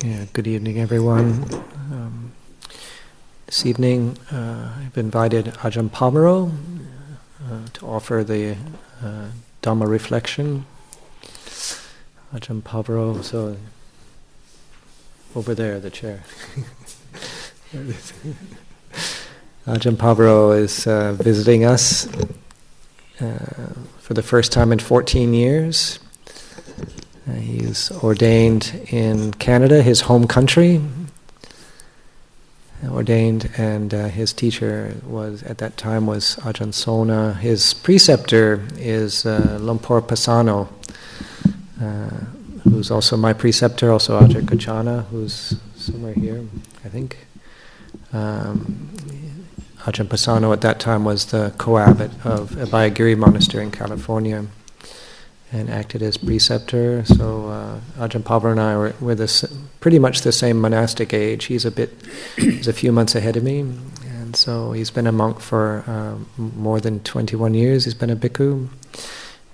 Yeah, good evening, everyone. This evening, I've invited Ajahn Pavaro to offer the Dhamma reflection. Ajahn Pavaro, so over there, the chair. Ajahn Pavaro is visiting us for the first time in 14 years. He's ordained in Canada, his home country. Ordained, and his teacher was at that time was Ajahn Sona. His preceptor is Lumpur Pasano, who's also my preceptor, also Ajahn Kachana, who's somewhere here, I think. Ajahn Pasano at that time was the co-abbot of Abhayagiri Monastery in California and acted as preceptor. So Ajahn Pavaro and I were pretty much the same monastic age. He's a few months ahead of me, and so he's been a monk for more than 21 years. He's been a bhikkhu,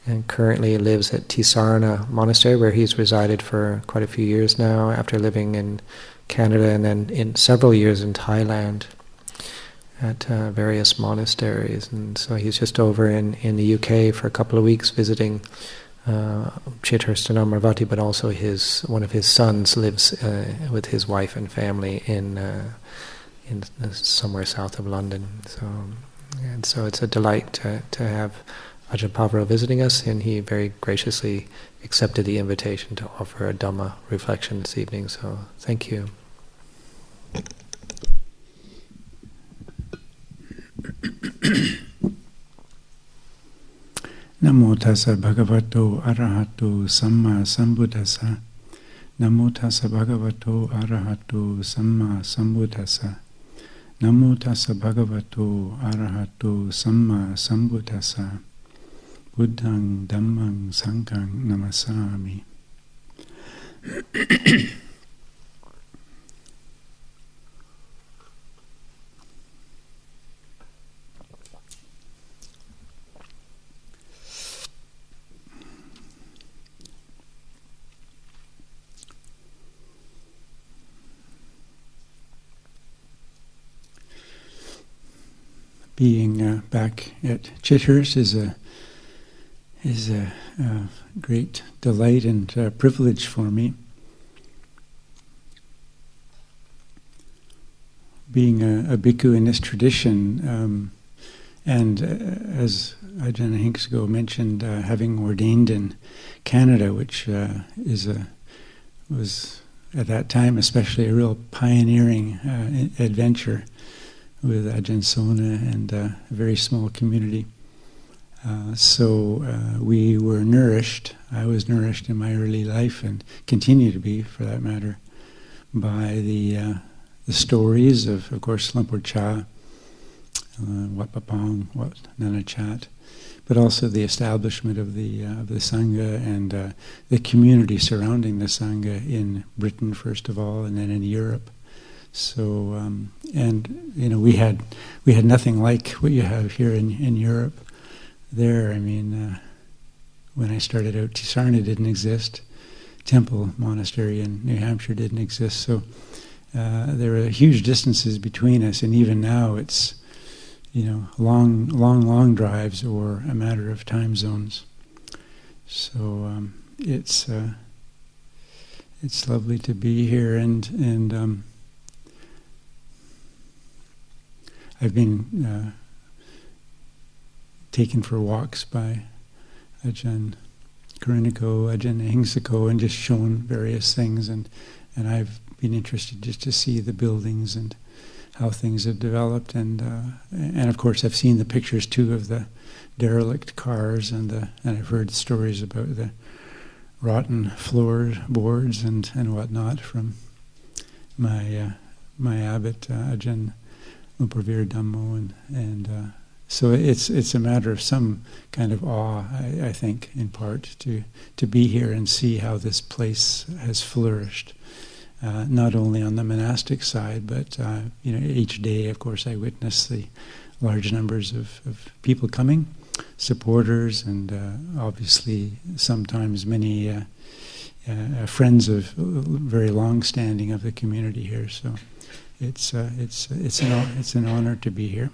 and currently lives at Tisarana Monastery, where he's resided for quite a few years now, after living in Canada and then in several years in Thailand at various monasteries. And so he's just over in the UK for a couple of weeks visiting Chithurst and Amravati, but also one of his sons lives with his wife and family in somewhere south of London. So it's a delight to have Ajahn Pavaro visiting us, and he very graciously accepted the invitation to offer a Dhamma reflection this evening. So thank you. Namo tassa bhagavato arahato samma sambuddhassa. Namo tassa bhagavato arahato samma sambuddhassa. Namo tassa bhagavato arahato samma sambuddhassa. Buddhang dhammang sanghang namasami. Being back at Chithurst is a great delight and privilege for me. Being a bhikkhu in this tradition, and as Ajahn Hingsgo mentioned, having ordained in Canada, which was at that time especially a real pioneering adventure, with Ajahn Sona and a very small community. So we were nourished, I was nourished in my early life, and continue to be, for that matter, by the stories of course, Lumpur Cha, Wat Papong, Wat Nanachat, but also the establishment of the Sangha and the community surrounding the Sangha in Britain, first of all, and then in Europe. So, and we had nothing like what you have here in Europe. There, I mean, when I started out, Tisarana didn't exist. Temple Monastery in New Hampshire didn't exist. So there are huge distances between us, and even now it's long drives or a matter of time zones. So it's lovely to be here, and I've been taken for walks by Ajahn Karuniko, Ajahn Hingsako, and just shown various things, and I've been interested just to see the buildings and how things have developed, and of course I've seen the pictures too of the derelict cars, and I've heard stories about the rotten floorboards and whatnot from my abbot Ajahn Upavir Dhammo, and so it's a matter of some kind of awe, I think, in part, to be here and see how this place has flourished, not only on the monastic side, but each day, of course, I witness the large numbers of people coming, supporters, and obviously sometimes many friends of very long-standing of the community here. So it's an honor to be here.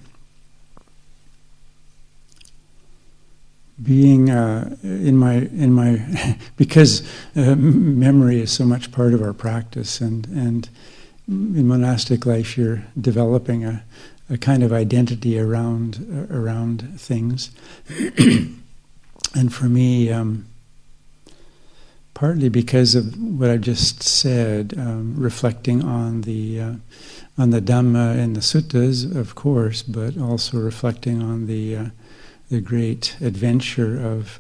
Being in my because memory is so much part of our practice, and in monastic life you're developing a kind of identity around things, and for me, partly because of what I just said, reflecting on the Dhamma and the suttas, of course, but also reflecting on the great adventure of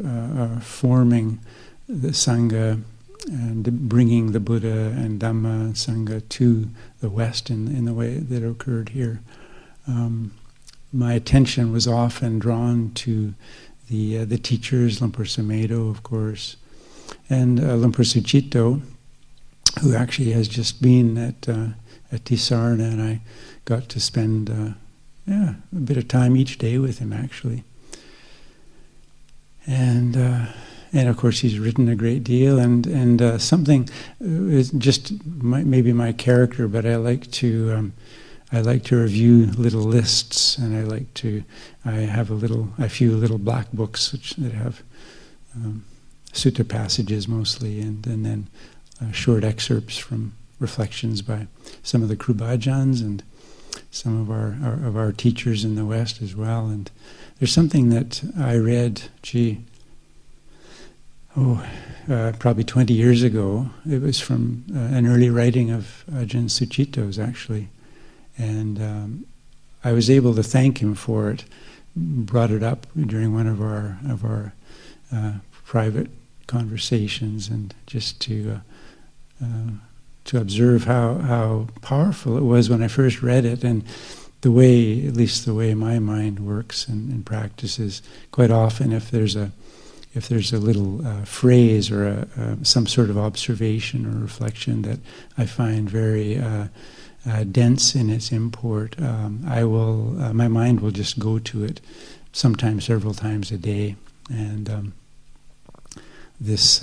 forming the Sangha and bringing the Buddha and Dhamma and Sangha to the West in the way that occurred here. My attention was often drawn to the teachers, Lumpur Sumedho, of course, and Lumpur Sucitto, who actually has just been at Tisarna, and I got to spend a bit of time each day with him, actually. And of course he's written a great deal, and something is just maybe my character, but I like to review little lists, and I have a few little black books that have sutta passages mostly, and then short excerpts from reflections by some of the Krubajans and some of our teachers in the West as well. And there's something that I read, probably 20 years ago. It was from an early writing of Ajahn Sucitto's, actually. And I was able to thank him for it, brought it up during one of our private conversations, and just to observe how powerful it was when I first read it, and the way, at least the way my mind works and practices, quite often if there's a little phrase or some sort of observation or reflection that I find very dense in its import, my mind will just go to it, sometimes several times a day, and this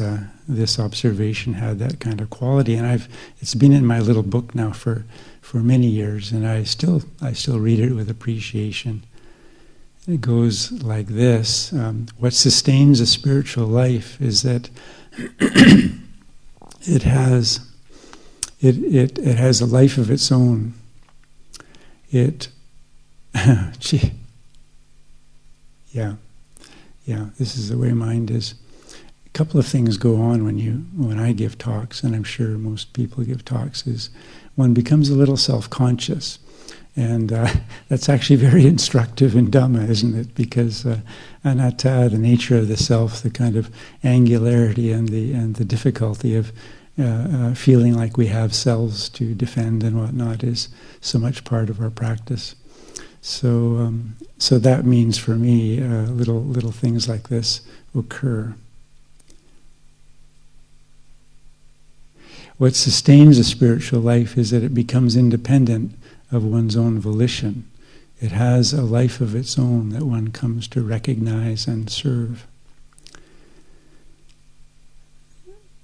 observation had that kind of quality, and it's been in my little book now for many years, and I still read it with appreciation. It goes like this: what sustains a spiritual life is that it has a life of its own. This is the way mind is. A couple of things go on when I give talks, and I'm sure most people give talks, is one becomes a little self-conscious. And that's actually very instructive in Dhamma, isn't it? Because anatta, the nature of the self, the kind of angularity and the difficulty of feeling like we have selves to defend and whatnot, is so much part of our practice. So that means for me, little things like this occur. What sustains a spiritual life is that it becomes independent of one's own volition. It has a life of its own that one comes to recognize and serve.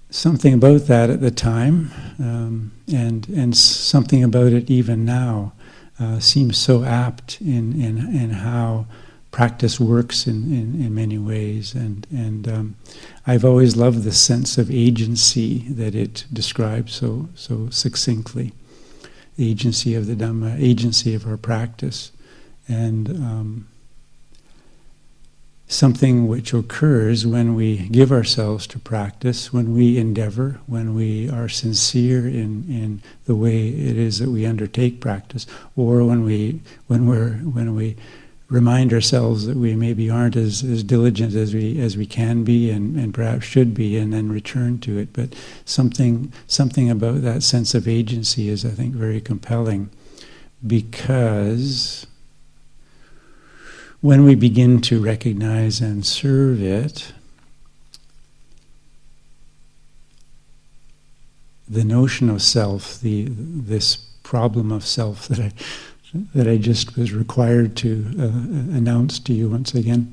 Something about that at the time, and something about it even now, seems so apt in how practice works in many ways, and I've always loved the sense of agency that it describes so succinctly. The agency of the Dhamma, agency of our practice, and something which occurs when we give ourselves to practice, when we endeavor, when we are sincere in the way it is that we undertake practice, or when we remind ourselves that we maybe aren't as diligent as we can be and perhaps should be, and then return to it. But something about that sense of agency is, I think, very compelling, because when we begin to recognize and serve it, the notion of self, this problem of self that I just was required to announce to you once again,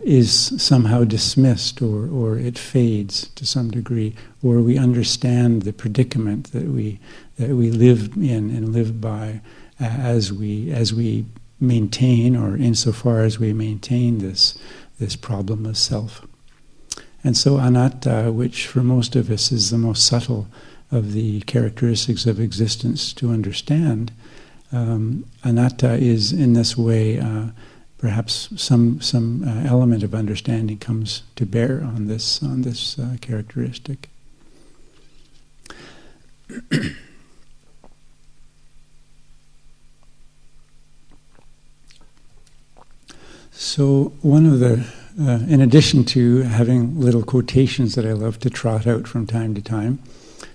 is somehow dismissed, or it fades to some degree, or we understand the predicament that we live in and live by as we maintain, or insofar as we maintain this problem of self. And so anatta, which for most of us is the most subtle of the characteristics of existence to understand, anatta is in this way perhaps some element of understanding comes to bear on this characteristic. So one of the, in addition to having little quotations that I love to trot out from time to time,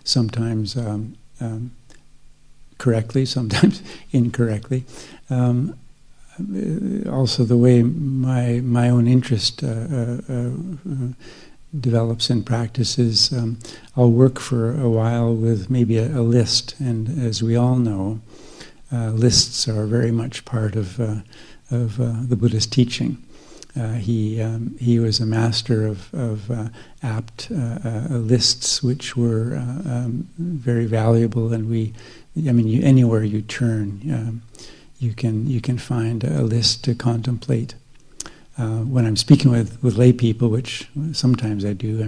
sometimes correctly, sometimes incorrectly, also the way my own interest develops in practice is I'll work for a while with maybe a list, and as we all know, lists are very much part of the Buddha's teaching. He was a master of apt lists, which were very valuable, and anywhere you turn, you can find a list to contemplate. When I'm speaking with lay people, which sometimes I do,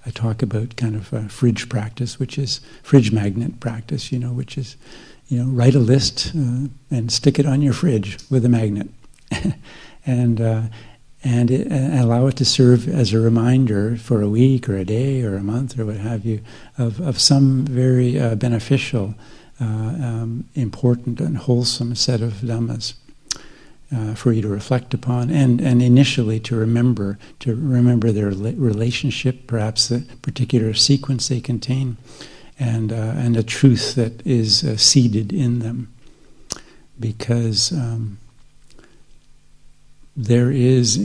I talk about kind of fridge practice, which is fridge magnet practice, which is, write a list and stick it on your fridge with a magnet, and allow it to serve as a reminder for a week or a day or a month or what have you of some very beneficial, important and wholesome set of dhammas for you to reflect upon, and initially to remember their relationship, perhaps the particular sequence they contain, and a truth that is seeded in them, because there is,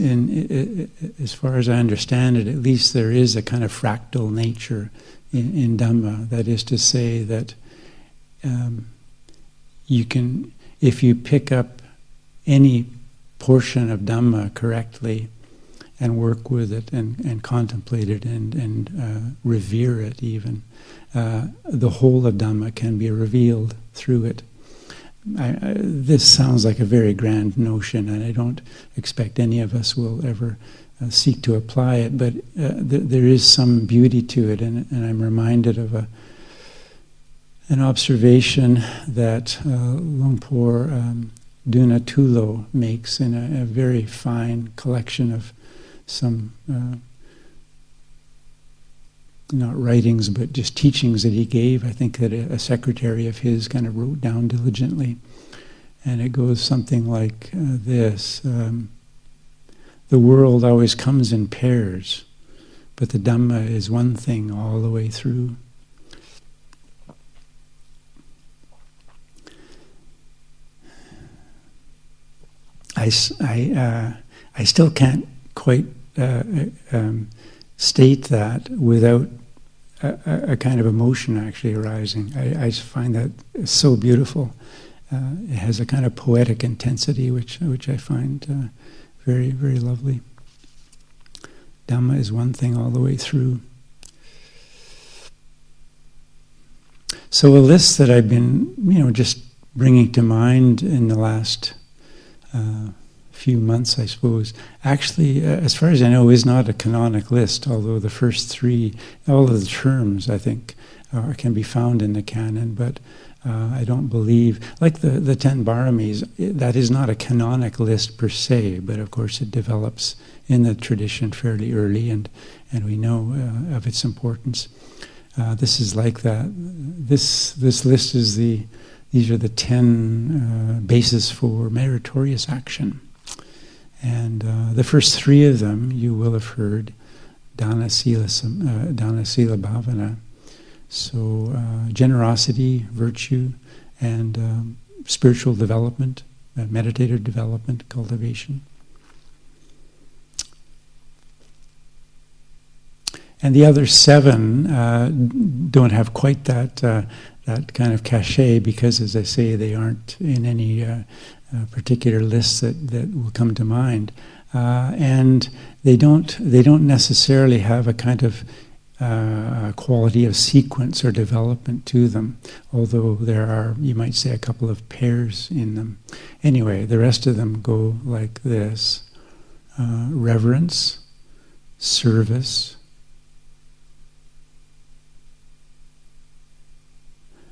as far as I understand it, at least there is a kind of fractal nature in Dhamma. That is to say that you can, if you pick up any portion of Dhamma correctly and work with it and contemplate it and revere it even, the whole of Dhamma can be revealed through it. This sounds like a very grand notion, and I don't expect any of us will ever seek to apply it, but there is some beauty to it, and I'm reminded of an observation that Lumpur Dunatulo makes in a very fine collection of some not writings, but just teachings that he gave. I think that a secretary of his kind of wrote down diligently. And it goes something like this. The world always comes in pairs, but the Dhamma is one thing all the way through. I still can't quite state that without a kind of emotion actually arising. I find that so beautiful. It has a kind of poetic intensity which I find very, very lovely. Dhamma is one thing all the way through. So a list that I've been, just bringing to mind in the last few months, I suppose, actually, as far as I know, is not a canonic list, although the first three, all of the terms, I think, can be found in the canon, but I don't believe, like the 10 Baramis, that is not a canonic list per se, but of course it develops in the tradition fairly early, and we know of its importance. This is like that. This list is these are the 10 bases for meritorious action. And the first three of them you will have heard, Dana Sila Bhavana. So generosity, virtue, and spiritual development, meditative development, cultivation. And the other 7 don't have quite that kind of cachet, because, as I say, they aren't in any particular lists that will come to mind. and they don't necessarily have a kind of quality of sequence or development to them, although there are, you might say, a couple of pairs in them. Anyway, the rest of them go like this: reverence, service,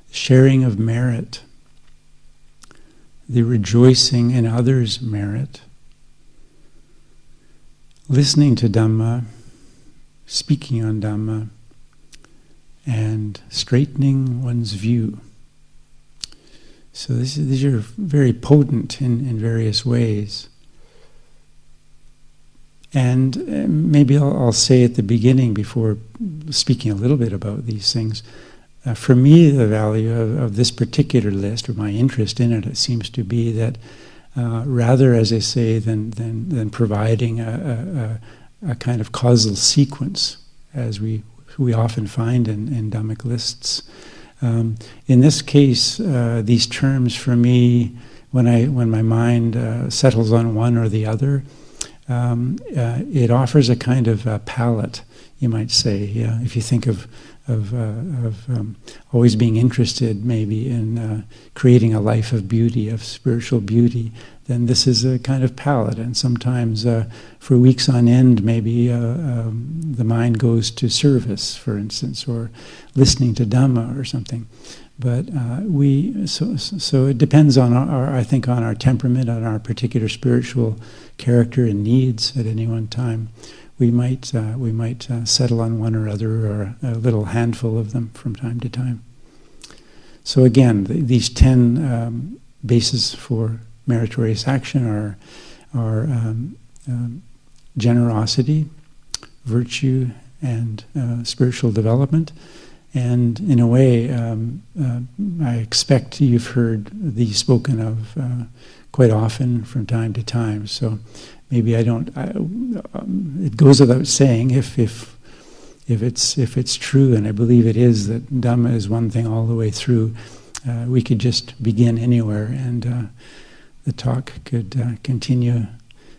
sharing of merit, the rejoicing in others' merit, listening to Dhamma, speaking on Dhamma, and straightening one's view. So these are very potent in various ways. And maybe I'll say at the beginning, before speaking a little bit about these things, for me the value of this particular list, or my interest in it, seems to be that rather, as I say, than providing a kind of causal sequence, as we often find in Dhammic lists. In this case, these terms for me, when my mind settles on one or the other, it offers a kind of palette, you might say. If you think of always being interested maybe in creating a life of beauty, of spiritual beauty, then this is a kind of palette. And sometimes for weeks on end, maybe the mind goes to service, for instance, or listening to Dhamma or something. But so it depends on I think on our temperament, on our particular spiritual character and needs at any one time. We might settle on one or other, or a little handful of them from time to time. So again, these 10 bases for meritorious action are generosity, virtue, and spiritual development. And in a way, I expect you've heard these spoken of quite often from time to time. So maybe it goes without saying, if it's true, and I believe it is, that Dhamma is one thing all the way through, we could just begin anywhere, and the talk could continue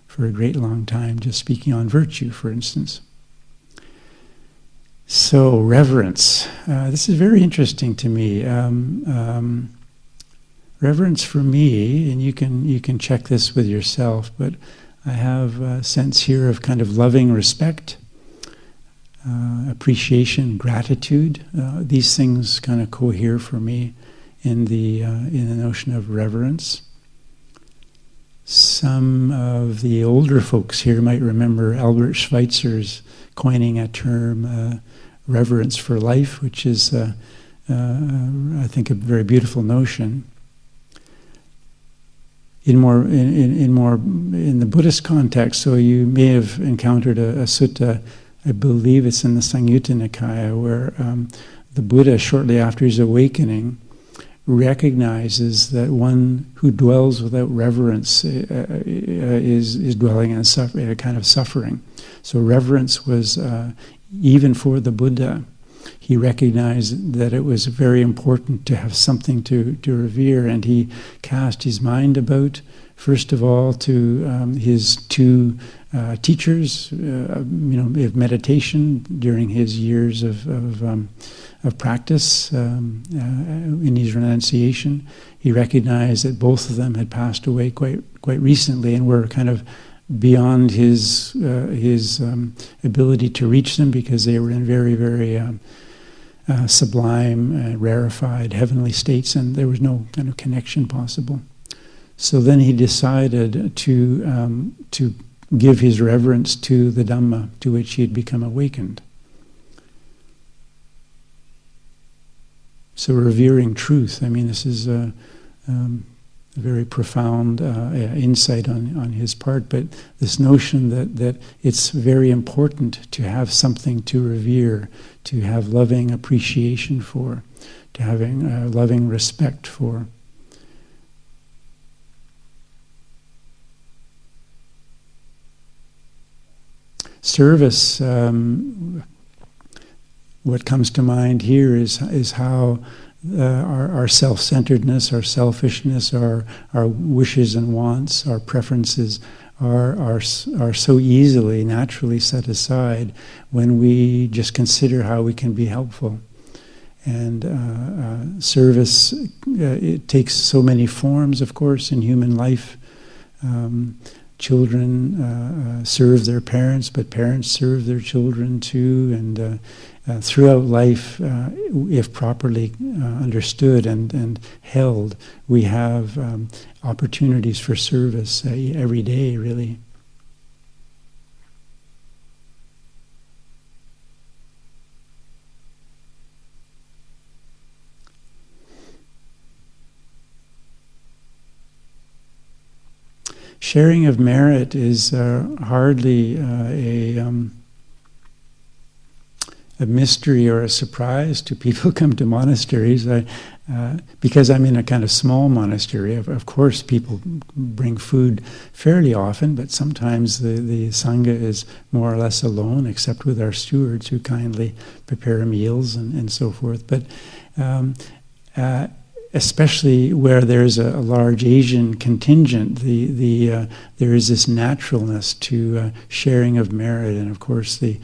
for a great long time, just speaking on virtue, for instance. So, reverence. This is very interesting to me. Reverence for me, and you can check this with yourself, but I have a sense here of kind of loving respect, appreciation, gratitude. These things kind of cohere for me in the notion of reverence. Some of the older folks here might remember Albert Schweitzer's coining a term, reverence for life, which is, I think, a very beautiful notion. In the Buddhist context, so you may have encountered a sutta, I believe it's in the Samyutta Nikaya, where the Buddha, shortly after his awakening, recognizes that one who dwells without reverence is dwelling in a kind of suffering. So reverence was, even for the Buddha, he recognized that it was very important to have something to revere, and he cast his mind about, first of all, to his two teachers, of meditation during his years of practice in his renunciation. He recognized that both of them had passed away quite recently, and were kind of beyond his ability to reach them, because they were in very, very sublime, rarefied, heavenly states, and there was no kind of connection possible. So then he decided to give his reverence to the Dhamma to which he had become awakened. So revering truth, I mean, this is a very profound insight on his part, but this notion that it's very important to have something to revere, to have loving appreciation for, to having loving respect for. Service, what comes to mind here is how our self-centeredness, our selfishness, our wishes and wants, our preferences are so easily, naturally set aside when we just consider how we can be helpful. And service, it takes so many forms, of course, in human life. Children serve their parents, but parents serve their children too. And throughout life, if properly understood and held, we have opportunities for service every day, really. Sharing of merit is hardly a mystery or a surprise to people who come to monasteries. Because I'm in a kind of small monastery, of course people bring food fairly often, but sometimes the Sangha is more or less alone, except with our stewards who kindly prepare meals and so forth. But especially where there's a large Asian contingent, there is this naturalness to sharing of merit, and of course the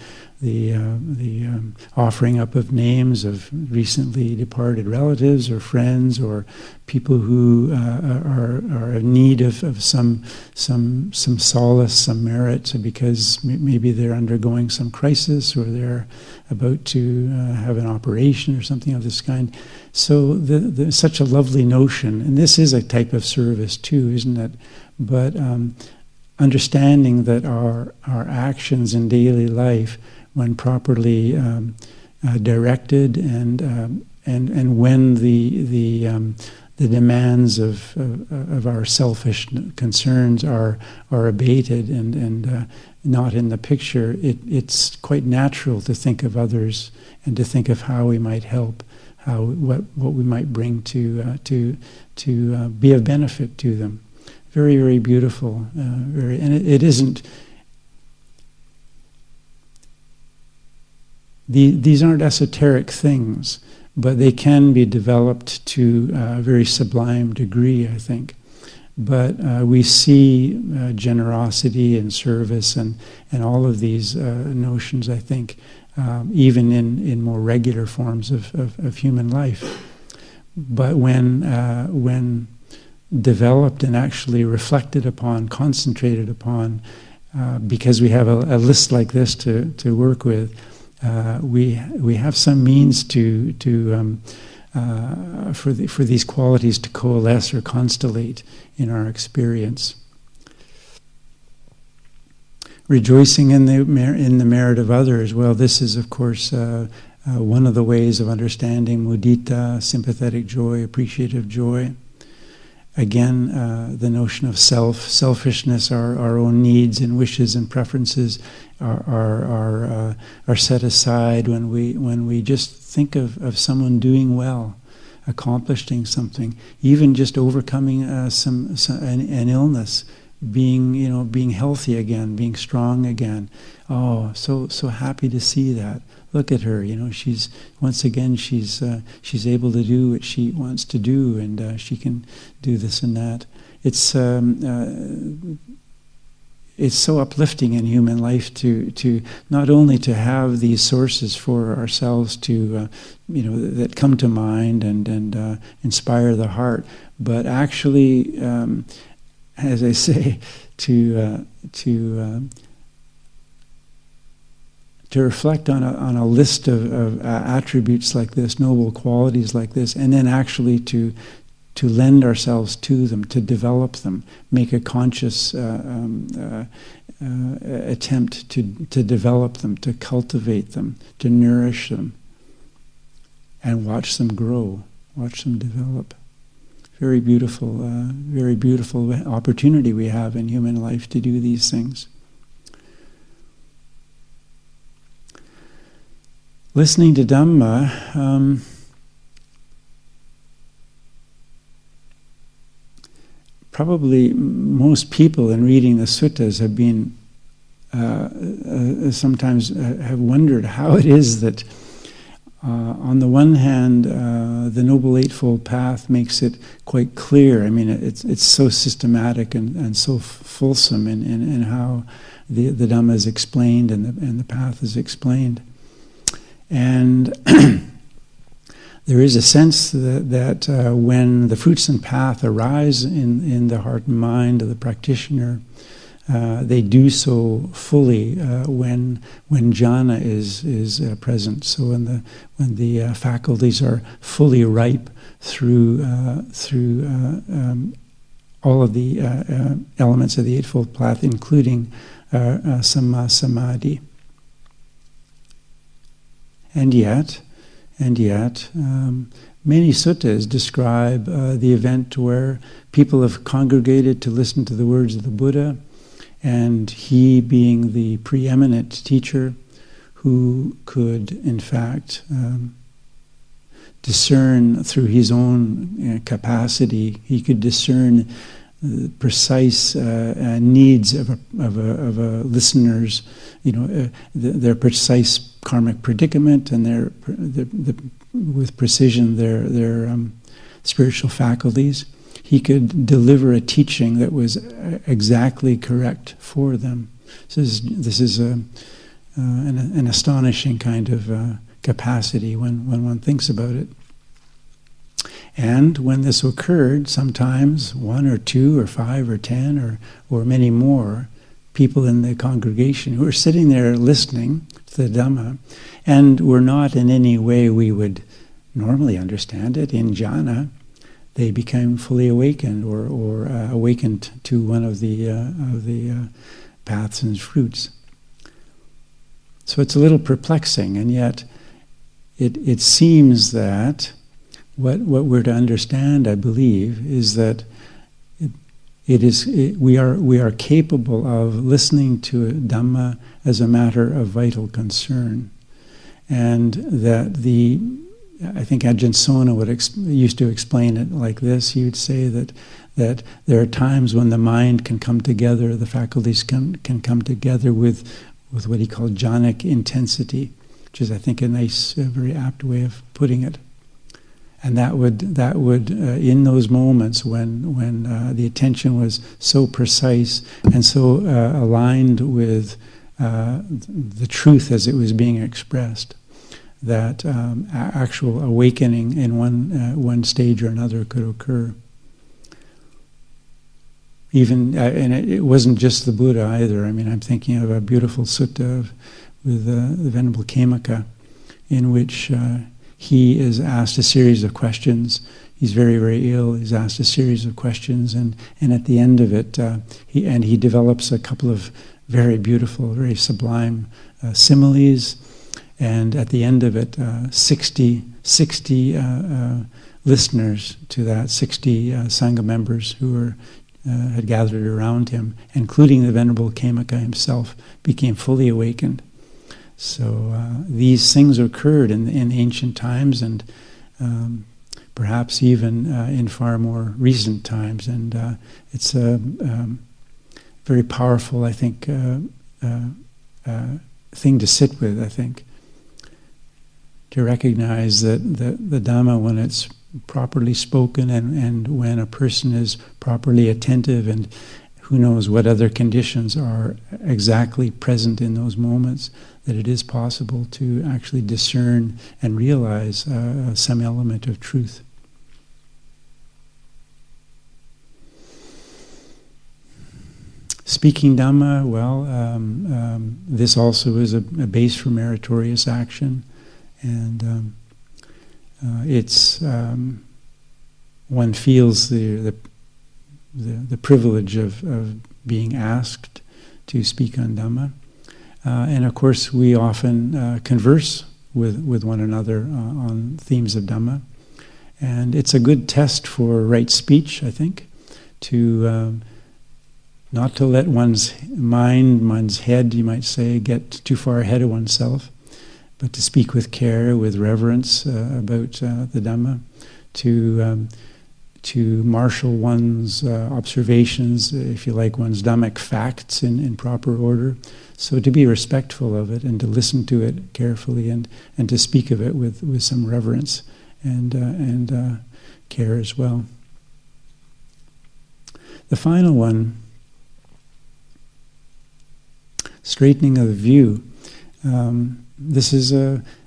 offering up of names of recently departed relatives or friends or people who are in need of some solace, some merit, because maybe they're undergoing some crisis or they're about to have an operation or something of this kind. So such a lovely notion, and this is a type of service too, isn't it? But understanding that our actions in daily life, when properly directed, and when the demands of our selfish concerns are abated and not in the picture, it's quite natural to think of others and to think of how we might help, what we might bring to be of benefit to them. Very, very beautiful. And it isn't. These aren't esoteric things, but they can be developed to a very sublime degree, I think. But we see generosity and service and all of these notions, I think, even in more regular forms of human life. But when developed and actually reflected upon, concentrated upon, because we have a list like this to work with, we have some means for these qualities to coalesce or constellate in our experience. Rejoicing in the merit of others. Well, this is of course one of the ways of understanding mudita, sympathetic joy, appreciative joy. Again, the notion of selfishness, our own needs and wishes and preferences are set aside when we just think of someone doing well, accomplishing something, even just overcoming an illness, being healthy again, being strong again. Oh, so happy to see that. Look at her, she's able to do what she wants to do, and she can do this and that. It's so uplifting in human life to not only to have these sources for ourselves to that come to mind and inspire the heart, but actually, as I say, to reflect on a list of attributes like this, noble qualities like this, and then actually to lend ourselves to them, to develop them, make a conscious attempt to develop them, to cultivate them, to nourish them, and watch them grow, watch them develop. Very beautiful opportunity we have in human life to do these things. Listening to Dhamma, probably most people in reading the suttas have been sometimes have wondered how it is that on the one hand, the Noble Eightfold Path makes it quite clear. I mean, it's so systematic and so fulsome in how the Dhamma is explained and the path is explained. And there is a sense that when the fruits and path arise in the heart and mind of the practitioner, they do so fully when jhana is present. So when the faculties are fully ripe through all of the elements of the Eightfold Path, including samma samadhi. And yet, many suttas describe the event where people have congregated to listen to the words of the Buddha, and he, being the preeminent teacher who could, in fact, discern through his own capacity, he could discern the precise needs of a listener's, their precise karmic predicament and with precision their spiritual faculties. He could deliver a teaching that was exactly correct for them. So this is an astonishing kind of capacity when one thinks about it. And when this occurred, sometimes 1 or 2 or 5 or 10 or many more people in the congregation who were sitting there listening to the Dhamma and were not in any way we would normally understand it in jhana, they became fully awakened or awakened to one of the paths and fruits. So it's a little perplexing, and yet it seems that what we're to understand, I believe, is that we are capable of listening to Dhamma as a matter of vital concern, and that I think Ajahn Sona used to explain it like this. He would say that there are times when the mind can come together, the faculties can come together with what he called jhanic intensity, which is, I think, a nice, very apt way of putting it. And that would in those moments when the attention was so precise and so aligned with the truth as it was being expressed, that actual awakening in one stage or another could occur. Even and it wasn't just the Buddha either. I mean, I'm thinking of a beautiful sutta with the Venerable Khemaka, in which he is asked a series of questions. He's very, very ill. He's asked a series of questions, and at the end of it, he develops a couple of very beautiful, very sublime similes. And at the end of it, 60 listeners to that, 60 Sangha members who had gathered around him, including the Venerable Khemaka himself, became fully awakened. So these things occurred in ancient times, and perhaps even in far more recent times. And it's a very powerful, I think, thing to sit with, I think, to recognize that the Dhamma, when it's properly spoken and when a person is properly attentive, and who knows what other conditions are exactly present in those moments, that it is possible to actually discern and realize some element of truth. Speaking Dhamma, well, this also is a base for meritorious action. And it's one feels the privilege of being asked to speak on Dhamma, and of course we often converse with one another on themes of Dhamma, and it's a good test for right speech, I think, to not to let one's mind, one's head, you might say, get too far ahead of oneself, but to speak with care, with reverence about the Dhamma, to to marshal one's observations, if you like, one's Dhammic facts in proper order. So to be respectful of it and to listen to it carefully and to speak of it with some reverence and care as well. The final one, straightening of the view. This is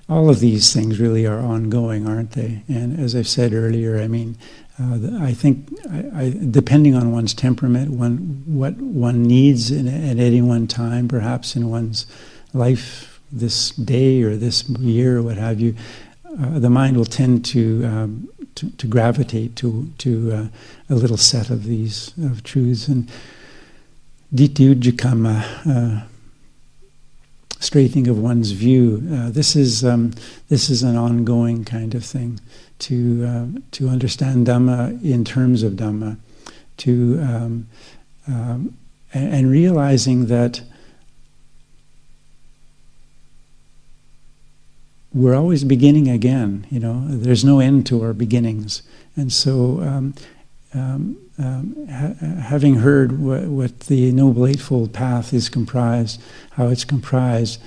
all of these things really are ongoing, aren't they? And as I've said earlier, I mean, I think, depending on one's temperament, what one needs at any one time, perhaps in one's life, this day or this year or what have you, the mind will tend to gravitate to a little set of these of truths. And Ditthiyujjhakama, straightening of one's view. This is an ongoing kind of thing. To understand Dhamma in terms of Dhamma, and realizing that we're always beginning again. You know, there's no end to our beginnings, and so having heard what the Noble Eightfold Path is comprised, how it's comprised,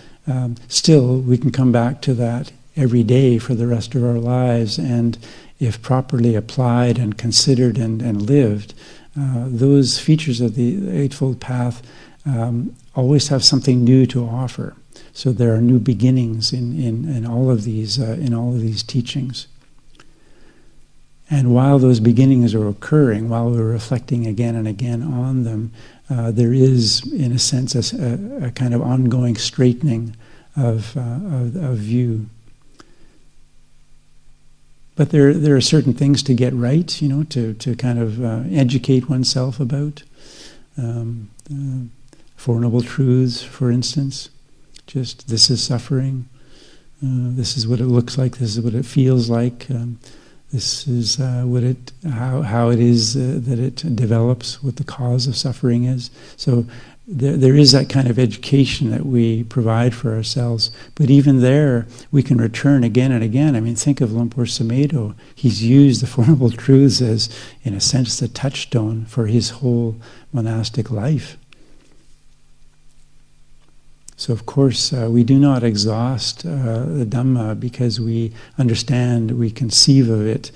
still we can come back to that every day for the rest of our lives, and if properly applied and considered and lived, those features of the Eightfold Path always have something new to offer. So there are new beginnings in all of these teachings. And while those beginnings are occurring, while we're reflecting again and again on them, there is, in a sense, a kind of ongoing straightening of view. But there are certain things to get right, you know, to kind of educate oneself about. Four Noble Truths, for instance. Just, this is suffering. This is what it looks like. This is what it feels like. This is how it is that it develops, what the cause of suffering is. So there is that kind of education that we provide for ourselves. But even there, we can return again and again. I mean, think of Lumpur Sumedho. He's used the Four Noble Truths as, in a sense, the touchstone for his whole monastic life. So, of course, we do not exhaust the Dhamma because we understand, we conceive of it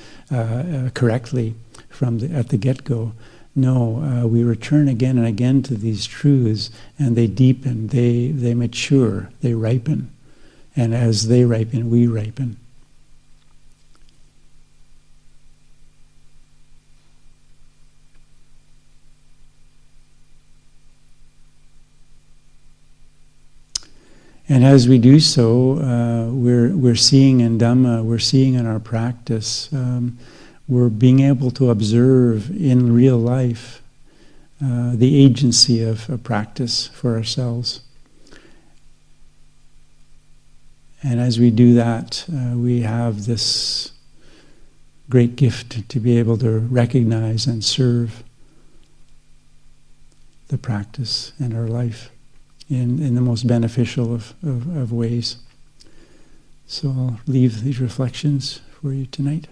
correctly at the get-go. No, we return again and again to these truths, and they deepen, they mature, they ripen. And as they ripen, we ripen. And as we do so, we're seeing in Dhamma, we're seeing in our practice, we're being able to observe in real life the agency of a practice for ourselves. And as we do that, we have this great gift to be able to recognize and serve the practice in our life in the most beneficial of ways. So I'll leave these reflections for you tonight.